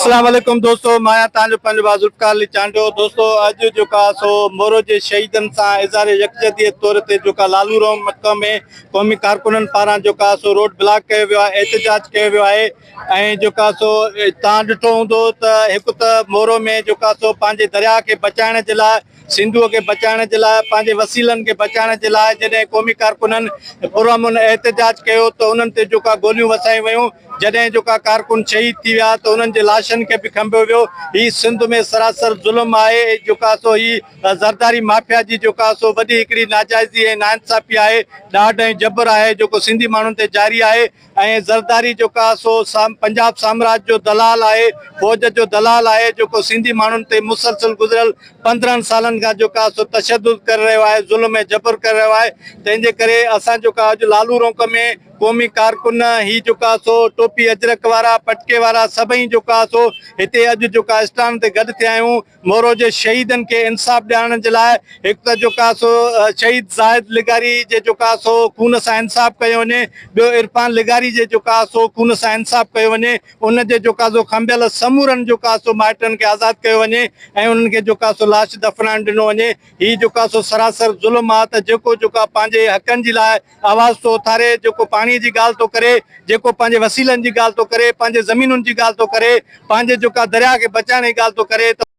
अस्सलाम वालेकुम दोस्तों, मैं तांजो पंजो जुल्फकार अली चांडो। दोस्तों अज जो सो मोरो के शहीदन से इज़हार यकजहती तौर ते लालू रोम मक्का में क़ौमी कारकुनन पारां सो रोड ब्लॉक किया वियो आहे, एहतजाज किया वियो आहे। ऐं सो तव्हां ॾिठो हूंदो त हिकु त मोरो में सो पंहिंजे दरिया के बचाइण जे लाइ, सिंधुअ खे बचाइण जे लाइ, पंहिंजे वसीलनि खे बचाइण जे लाइ जॾहिं क़ौमी कारकुनन पुरअमन एहतजाज कयो त उन्हनि ते गोलियूं वसायूं वयूं। जॾहिं कारकुन शहीद थी विया तो उन्हनि जे लाशनि खे बि खंभियो वियो। ही सिंध में सरासर ज़ुल्म आहे। सो ही ज़रदारी माफ़िया जी सो वॾी हिकिड़ी नाजाइज़ी ऐं नाइंसाफ़ी आहे, ॾाढ ऐं जबर आहे सिंधी माण्हुनि ते जारी आहे। ऐं ज़रदारी सो पंजाब साम्राज्य जो दलाल आहे, फ़ौज जो दलाल आहे सिंधी माण्हुनि ते मुसलसल गुज़िरियल 15 सालनि खां सो तशद्दुद करे रहियो आहे, ज़ुल्म ऐं जबर करे रहियो आहे। तंहिंजे करे असां अॼु लालू रोक में क़ौमी कारकुन ही सो टोपी अजरक वारा, पटके वारा सभई सो हिते अॼु स्टान ते गॾु थिया आहियूं मोरो जे शहीदनि खे इंसाफ़ ॾियारण जे लाइ। हिकु त सो शहीद ज़ाहिद लिगारी जे सो खून सां इंसाफ़ कयो वञे, ॿियो इरफान लिगारी जे सो खून सां इंसाफ़ कयो वञे। उन जे सो खंभियल समूरनि सो माइटनि खे आज़ादु कयो वञे ऐं उन्हनि खे सो लाश दफ़नाइण ॾिनो वञे। ही सो सरासर ज़ुल्म आहे त जेको पंहिंजे हक़नि जे लाइ आवाज़ थो उथारे, पाणीअ जी ॻाल्हि थो करे, पंहिंजे वसीलनि जी ॻाल्हि थो करे, पंहिंजे ज़मीनुनि जी ॻाल्हि थो करे, पंहिंजे दरिया खे बचाइण जी ॻाल्हि थो करे।